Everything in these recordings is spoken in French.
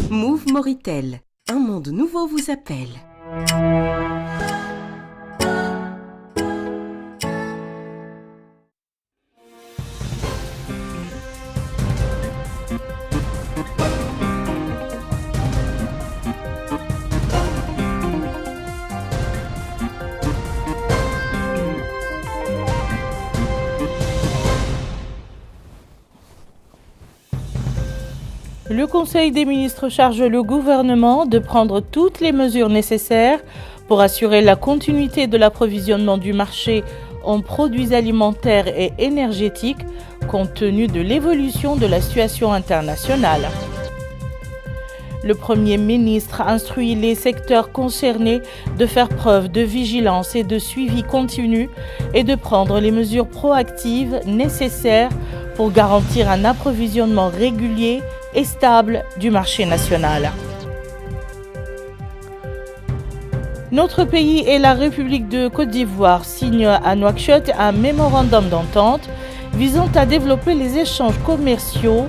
Move Moritel, un monde nouveau vous appelle. Le Conseil des ministres charge le gouvernement de prendre toutes les mesures nécessaires pour assurer la continuité de l'approvisionnement du marché en produits alimentaires et énergétiques compte tenu de l'évolution de la situation internationale. Le Premier ministre instruit les secteurs concernés de faire preuve de vigilance et de suivi continu et de prendre les mesures proactives nécessaires pour garantir un approvisionnement régulier et stable du marché national. Notre pays et la République de Côte d'Ivoire signent à Nouakchott un mémorandum d'entente visant à développer les échanges commerciaux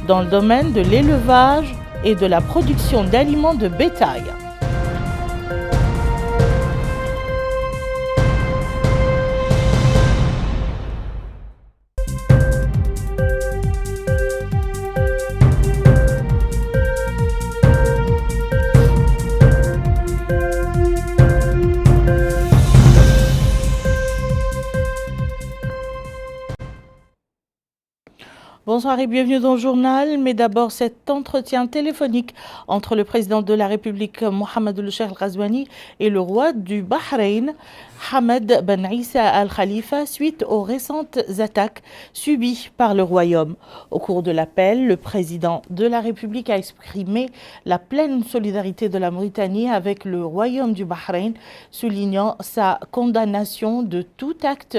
dans le domaine de l'élevage et de la production d'aliments de bétail. Bonsoir et bienvenue dans le journal, mais d'abord cet entretien téléphonique entre le président de la République Mohamed El-Cheikh Al-Ghazouani et le roi du Bahreïn, Hamad Ben Issa Al Khalifa, suite aux récentes attaques subies par le royaume. Au cours de l'appel, le président de la République a exprimé la pleine solidarité de la Mauritanie avec le royaume du Bahreïn, soulignant sa condamnation de tout acte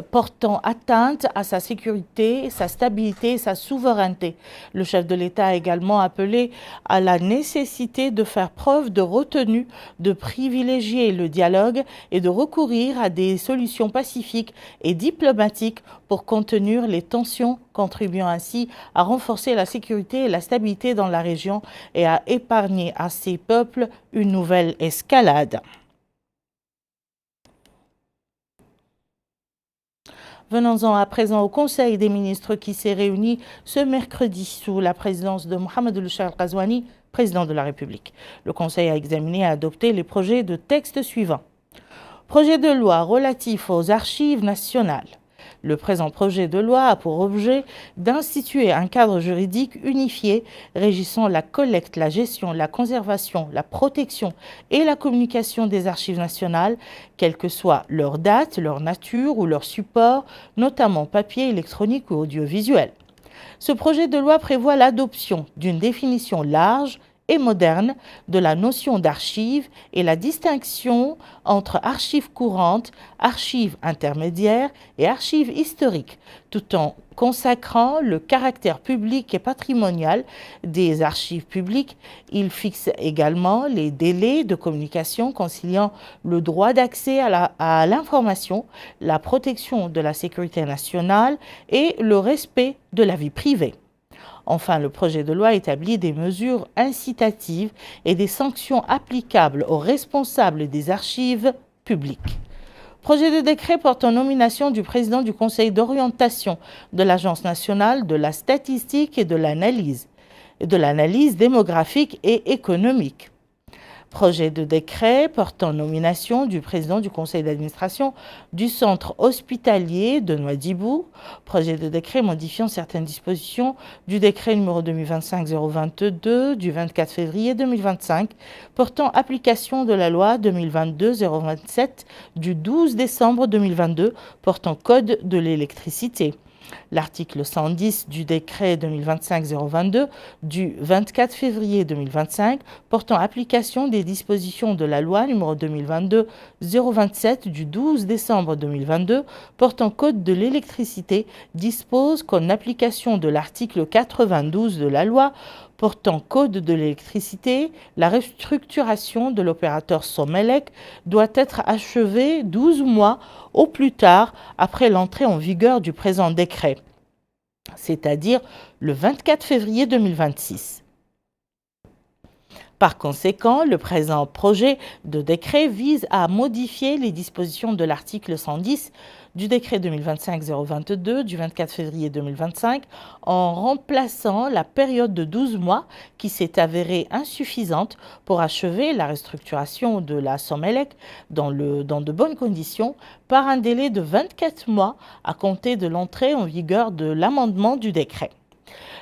portant atteinte à sa sécurité, sa stabilité et sa souveraineté. Le chef de l'État a également appelé à la nécessité de faire preuve de retenue, de privilégier le dialogue et de recourir à des solutions pacifiques et diplomatiques pour contenir les tensions, contribuant ainsi à renforcer la sécurité et la stabilité dans la région et à épargner à ces peuples une nouvelle escalade. Venons-en à présent au Conseil des ministres qui s'est réuni ce mercredi sous la présidence de Mohamed El-Cheikh Al-Ghazouani, président de la République. Le Conseil a examiné et adopté les projets de texte suivants. Projet de loi relatif aux archives nationales. Le présent projet de loi a pour objet d'instituer un cadre juridique unifié régissant la collecte, la gestion, la conservation, la protection et la communication des archives nationales, quelle que soit leur date, leur nature ou leur support, notamment papier, électronique ou audiovisuel. Ce projet de loi prévoit l'adoption d'une définition large et moderne de la notion d'archive et la distinction entre archives courantes, archives intermédiaires et archives historiques, tout en consacrant le caractère public et patrimonial des archives publiques. Il fixe également les délais de communication conciliant le droit d'accès à l'information, la protection de la sécurité nationale et le respect de la vie privée. Enfin, le projet de loi établit des mesures incitatives et des sanctions applicables aux responsables des archives publiques. Projet de décret portant nomination du président du Conseil d'orientation de l'Agence nationale de la statistique et de l'analyse démographique et économique. Projet de décret portant nomination du président du conseil d'administration du centre hospitalier de Nouadhibou. Projet de décret modifiant certaines dispositions du décret numéro 2025-022 du 24 février 2025 portant application de la loi 2022-027 du 12 décembre 2022 portant code de l'électricité. L'article 110 du décret 2025-022 du 24 février 2025 portant application des dispositions de la loi numéro 2022-027 du 12 décembre 2022 portant code de l'électricité dispose qu'en application de l'article 92 de la loi portant code de l'électricité, la restructuration de l'opérateur Somelec doit être achevée 12 mois au plus tard après l'entrée en vigueur du présent décret, c'est-à-dire le 24 février 2026. Par conséquent, le présent projet de décret vise à modifier les dispositions de l'article 110 du décret 2025-022 du 24 février 2025 en remplaçant la période de 12 mois qui s'est avérée insuffisante pour achever la restructuration de la Somelec dans de bonnes conditions par un délai de 24 mois à compter de l'entrée en vigueur de l'amendement du décret.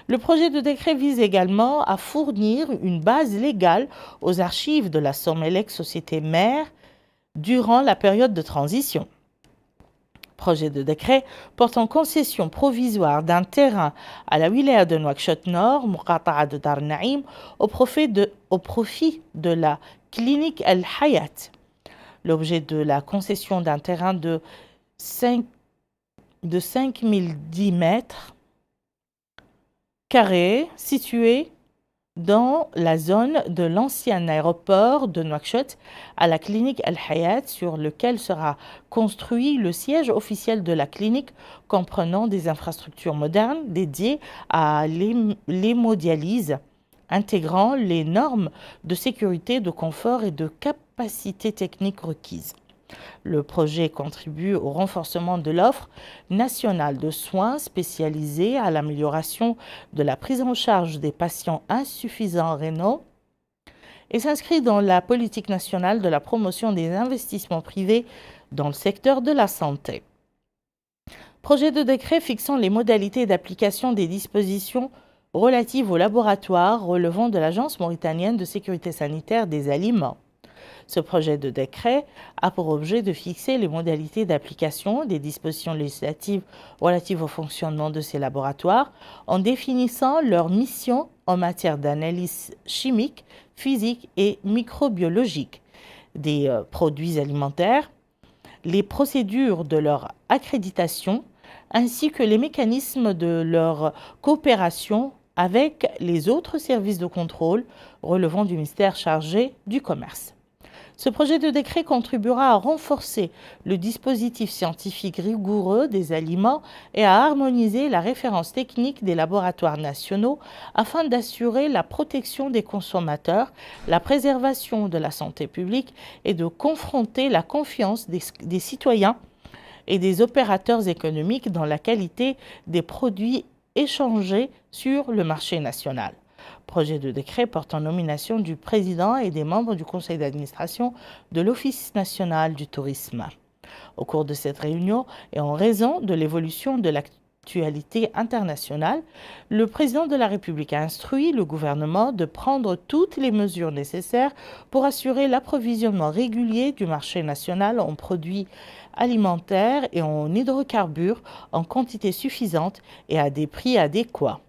Le projet de décret vise également à fournir une base légale aux archives de la Somelec société mère durant la période de transition. Projet de décret portant concession provisoire d'un terrain à la wilaya de Nouakchott Nord, Muqata'a de Dar Naïm, au profit de la clinique El Hayat. L'objet de la concession d'un terrain de 5010 mètres carrés situé dans la zone de l'ancien aéroport de Nouakchott à la clinique El Hayat, sur lequel sera construit le siège officiel de la clinique, comprenant des infrastructures modernes dédiées à l'hémodialyse, intégrant les normes de sécurité, de confort et de capacité technique requises. Le projet contribue au renforcement de l'offre nationale de soins spécialisés, à l'amélioration de la prise en charge des patients insuffisants rénaux et s'inscrit dans la politique nationale de la promotion des investissements privés dans le secteur de la santé. Projet de décret fixant les modalités d'application des dispositions relatives aux laboratoires relevant de l'Agence mauritanienne de sécurité sanitaire des aliments. Ce projet de décret a pour objet de fixer les modalités d'application des dispositions législatives relatives au fonctionnement de ces laboratoires en définissant leur mission en matière d'analyse chimique, physique et microbiologique des produits alimentaires, les procédures de leur accréditation ainsi que les mécanismes de leur coopération avec les autres services de contrôle relevant du ministère chargé du commerce. Ce projet de décret contribuera à renforcer le dispositif scientifique rigoureux des aliments et à harmoniser la référence technique des laboratoires nationaux afin d'assurer la protection des consommateurs, la préservation de la santé publique et de confronter la confiance des citoyens et des opérateurs économiques dans la qualité des produits échangés sur le marché national. Projet de décret portant nomination du président et des membres du conseil d'administration de l'Office national du tourisme. Au cours de cette réunion et en raison de l'évolution de l'actualité internationale, le président de la République a instruit le gouvernement de prendre toutes les mesures nécessaires pour assurer l'approvisionnement régulier du marché national en produits alimentaires et en hydrocarbures en quantité suffisante et à des prix adéquats.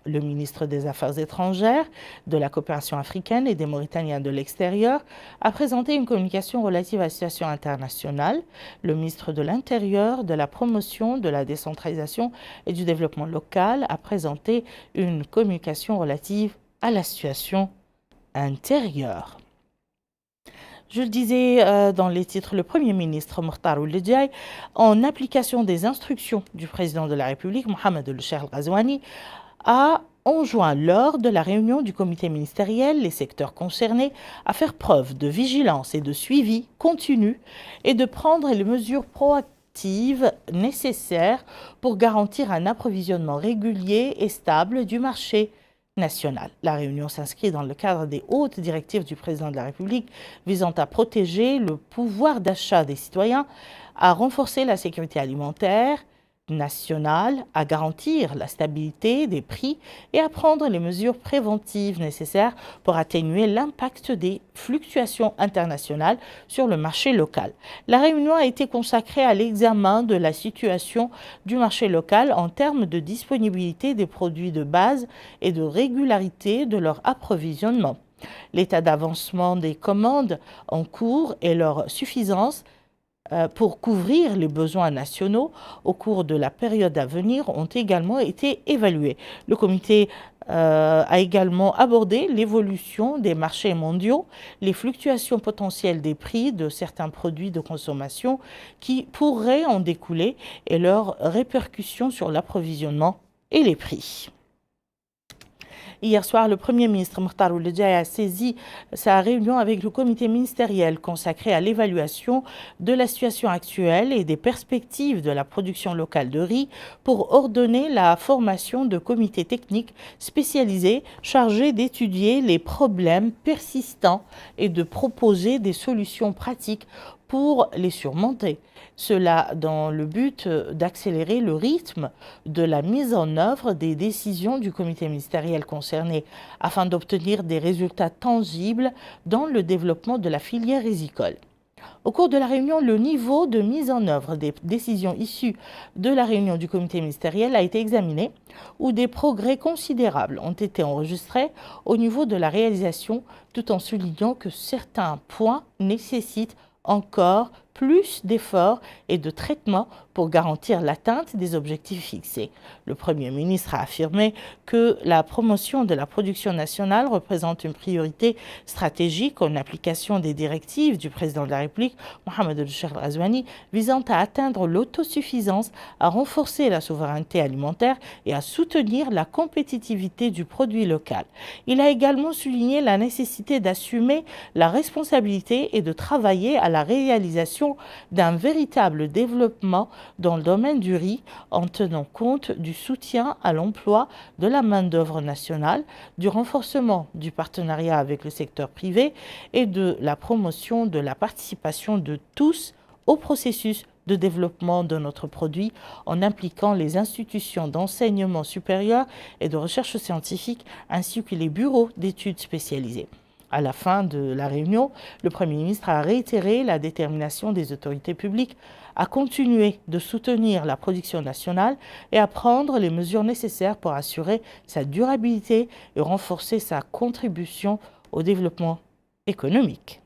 Le ministre des Affaires étrangères, de la coopération africaine et des Mauritaniens de l'extérieur a présenté une communication relative à la situation internationale. Le ministre de l'Intérieur, de la promotion, de la décentralisation et du développement local a présenté une communication relative à la situation intérieure. Je le disais dans les titres, le Premier ministre Mokhtar Ould Gheddiaye, en application des instructions du président de la République, Mohamed El Cheikh El Ghazouani, a enjoint lors de la réunion du comité ministériel les secteurs concernés à faire preuve de vigilance et de suivi continu et de prendre les mesures proactives nécessaires pour garantir un approvisionnement régulier et stable du marché national. La réunion s'inscrit dans le cadre des hautes directives du président de la République visant à protéger le pouvoir d'achat des citoyens, à renforcer la sécurité alimentaire nationale, à garantir la stabilité des prix et à prendre les mesures préventives nécessaires pour atténuer l'impact des fluctuations internationales sur le marché local. La réunion a été consacrée à l'examen de la situation du marché local en termes de disponibilité des produits de base et de régularité de leur approvisionnement. L'état d'avancement des commandes en cours et leur suffisance pour couvrir les besoins nationaux au cours de la période à venir ont également été évalués. Le comité a également abordé l'évolution des marchés mondiaux, les fluctuations potentielles des prix de certains produits de consommation qui pourraient en découler et leurs répercussions sur l'approvisionnement et les prix. Hier soir, le Premier ministre Mokhtar Ould Ghaya a saisi sa réunion avec le comité ministériel consacré à l'évaluation de la situation actuelle et des perspectives de la production locale de riz pour ordonner la formation de comités techniques spécialisés chargés d'étudier les problèmes persistants et de proposer des solutions pratiques pour les surmonter. Cela dans le but d'accélérer le rythme de la mise en œuvre des décisions du comité ministériel concerné afin d'obtenir des résultats tangibles dans le développement de la filière rizicole. Au cours de la réunion, le niveau de mise en œuvre des décisions issues de la réunion du comité ministériel a été examiné, où des progrès considérables ont été enregistrés au niveau de la réalisation, tout en soulignant que certains points nécessitent encore plus d'efforts et de traitements pour garantir l'atteinte des objectifs fixés. Le Premier ministre a affirmé que la promotion de la production nationale représente une priorité stratégique en application des directives du président de la République, Mohamed El Ghazouani, visant à atteindre l'autosuffisance, à renforcer la souveraineté alimentaire et à soutenir la compétitivité du produit local. Il a également souligné la nécessité d'assumer la responsabilité et de travailler à la réalisation d'un véritable développement dans le domaine du riz en tenant compte du soutien à l'emploi de la main-d'œuvre nationale, du renforcement du partenariat avec le secteur privé et de la promotion de la participation de tous au processus de développement de notre produit en impliquant les institutions d'enseignement supérieur et de recherche scientifique ainsi que les bureaux d'études spécialisés. À la fin de la réunion, le Premier ministre a réitéré la détermination des autorités publiques à continuer de soutenir la production nationale et à prendre les mesures nécessaires pour assurer sa durabilité et renforcer sa contribution au développement économique.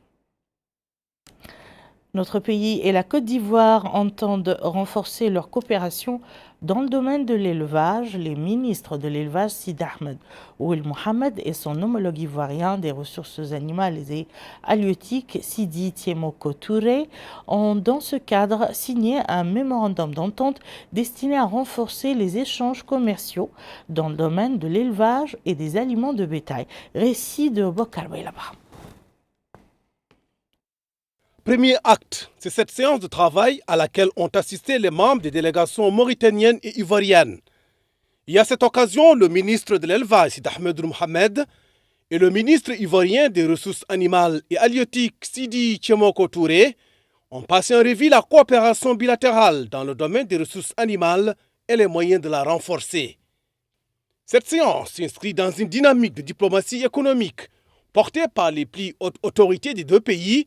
Notre pays et la Côte d'Ivoire entendent renforcer leur coopération dans le domaine de l'élevage. Les ministres de l'élevage, Sidi Ahmed Ould Mohamed, et son homologue ivoirien des ressources animales et halieutiques, Sidi Tiemoko Touré, ont dans ce cadre signé un mémorandum d'entente destiné à renforcer les échanges commerciaux dans le domaine de l'élevage et des aliments de bétail. Récit de Bokar Baylaba. Premier acte, c'est cette séance de travail à laquelle ont assisté les membres des délégations mauritaniennes et ivoiriennes. Et à cette occasion, le ministre de l'élevage, Sidi Ahmed Ould Mohamed, et le ministre ivoirien des ressources animales et halieutiques, Sidi Tiemoko Touré, ont passé en revue la coopération bilatérale dans le domaine des ressources animales et les moyens de la renforcer. Cette séance s'inscrit dans une dynamique de diplomatie économique portée par les plus hautes autorités des deux pays,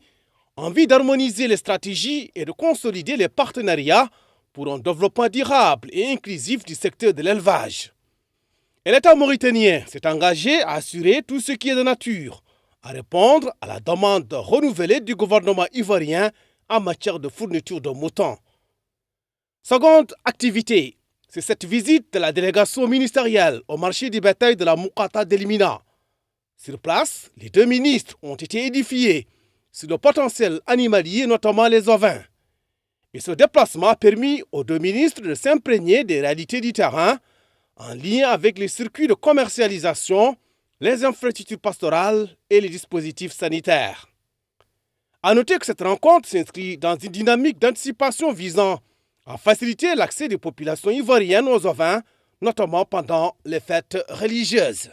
en vue d'harmoniser les stratégies et de consolider les partenariats pour un développement durable et inclusif du secteur de l'élevage. Et l'État mauritanien s'est engagé à assurer tout ce qui est de nature, à répondre à la demande renouvelée du gouvernement ivoirien en matière de fourniture de moutons. Seconde activité, c'est cette visite de la délégation ministérielle au marché du bétail de la Moukata d'Elimina. Sur place, les deux ministres ont été édifiés sur le potentiel animalier, notamment les ovins. Et ce déplacement a permis aux deux ministres de s'imprégner des réalités du terrain en lien avec les circuits de commercialisation, les infrastructures pastorales et les dispositifs sanitaires. A noter que cette rencontre s'inscrit dans une dynamique d'anticipation visant à faciliter l'accès des populations ivoiriennes aux ovins, notamment pendant les fêtes religieuses.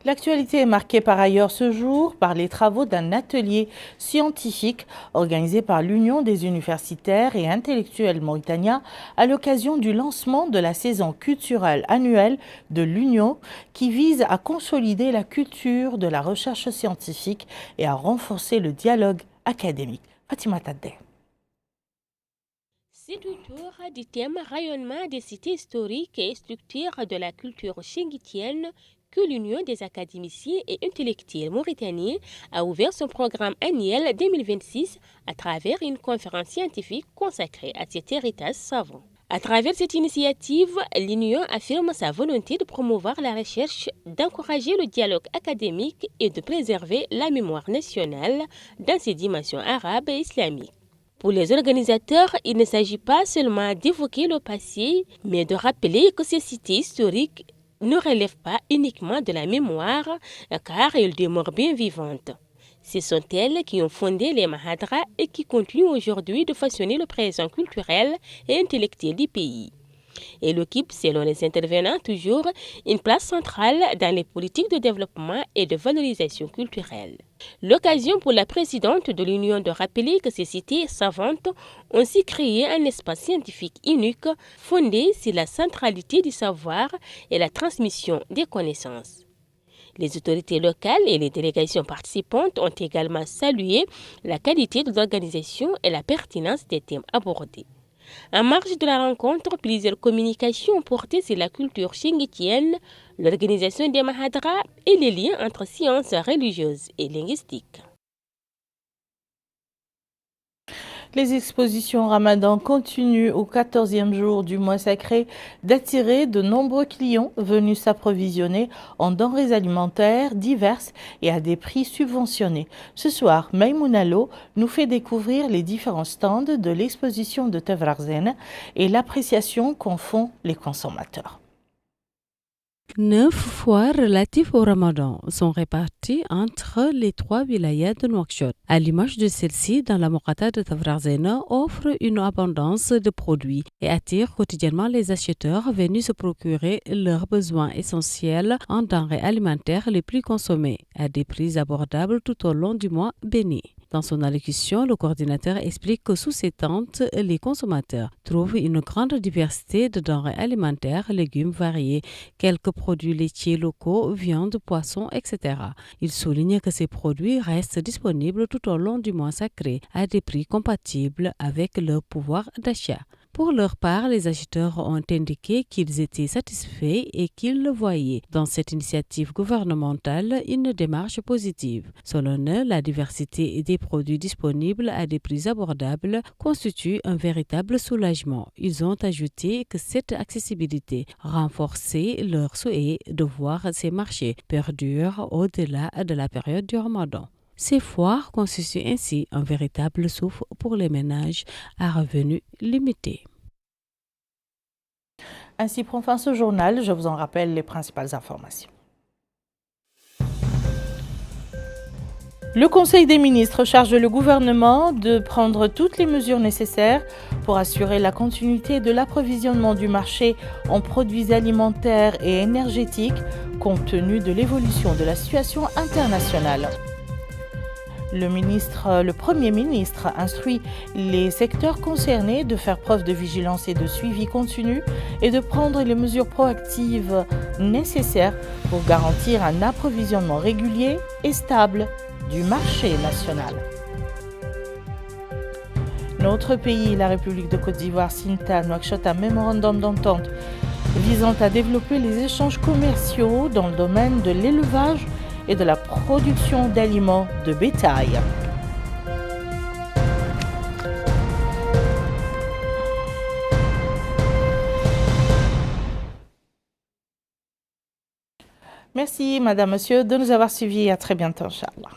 L'actualité est marquée par ailleurs ce jour par les travaux d'un atelier scientifique organisé par l'Union des universitaires et intellectuels mauritaniens à l'occasion du lancement de la saison culturelle annuelle de l'Union qui vise à consolider la culture de la recherche scientifique et à renforcer le dialogue académique. Fatima Tadeh. C'est autour du thème rayonnement des cités historiques et structures de la culture chinguitienne que l'Union des académiciens et intellectuels mauritaniens a ouvert son programme annuel 2026 à travers une conférence scientifique consacrée à cet héritage savant. À travers cette initiative, l'Union affirme sa volonté de promouvoir la recherche, d'encourager le dialogue académique et de préserver la mémoire nationale dans ses dimensions arabes et islamiques. Pour les organisateurs, il ne s'agit pas seulement d'évoquer le passé, mais de rappeler que ces cités historiques ne relèvent pas uniquement de la mémoire, car elles demeurent bien vivantes. Ce sont elles qui ont fondé les Mahadras et qui continuent aujourd'hui de façonner le présent culturel et intellectuel du pays. Elle occupe, selon les intervenants toujours, une place centrale dans les politiques de développement et de valorisation culturelle. L'occasion pour la présidente de l'Union de rappeler que ces cités savantes ont aussi créé un espace scientifique unique fondé sur la centralité du savoir et la transmission des connaissances. Les autorités locales et les délégations participantes ont également salué la qualité de l'organisation et la pertinence des thèmes abordés. En marge de la rencontre, plusieurs communications ont porté sur la culture chinguitienne, l'organisation des Mahadras et les liens entre sciences religieuses et linguistiques. Les expositions Ramadan continuent au 14e jour du mois sacré d'attirer de nombreux clients venus s'approvisionner en denrées alimentaires diverses et à des prix subventionnés. Ce soir, Maïmouna Lo nous fait découvrir les différents stands de l'exposition de Tavrazen et l'appréciation qu'en font les consommateurs. 9 foires relatives au Ramadan sont réparties entre les 3 wilayas de Nouakchott. À l'image de celle-ci, dans la Moqata de Tavrazen offre une abondance de produits et attire quotidiennement les acheteurs venus se procurer leurs besoins essentiels en denrées alimentaires les plus consommées à des prix abordables tout au long du mois béni. Dans son allocution, le coordinateur explique que sous ces tentes, les consommateurs trouvent une grande diversité de denrées alimentaires, légumes variés, quelques produits laitiers locaux, viande, poissons, etc. Il souligne que ces produits restent disponibles tout au long du mois sacré à des prix compatibles avec leur pouvoir d'achat. Pour leur part, les acheteurs ont indiqué qu'ils étaient satisfaits et qu'ils voyaient dans cette initiative gouvernementale une démarche positive. Selon eux, la diversité des produits disponibles à des prix abordables constitue un véritable soulagement. Ils ont ajouté que cette accessibilité renforçait leur souhait de voir ces marchés perdurer au-delà de la période du Ramadan. Ces foires constituent ainsi un véritable souffle pour les ménages à revenus limités. Ainsi prend fin ce journal. Je vous en rappelle les principales informations. Le Conseil des ministres charge le gouvernement de prendre toutes les mesures nécessaires pour assurer la continuité de l'approvisionnement du marché en produits alimentaires et énergétiques compte tenu de l'évolution de la situation internationale. Le Premier ministre instruit les secteurs concernés de faire preuve de vigilance et de suivi continu et de prendre les mesures proactives nécessaires pour garantir un approvisionnement régulier et stable du marché national. Notre pays, la République de Côte d'Ivoire, signe à Nouakchott un mémorandum d'entente visant à développer les échanges commerciaux dans le domaine de l'élevage et de la production d'aliments de bétail. Merci, Madame, Monsieur, de nous avoir suivis. À très bientôt, Inch'Allah.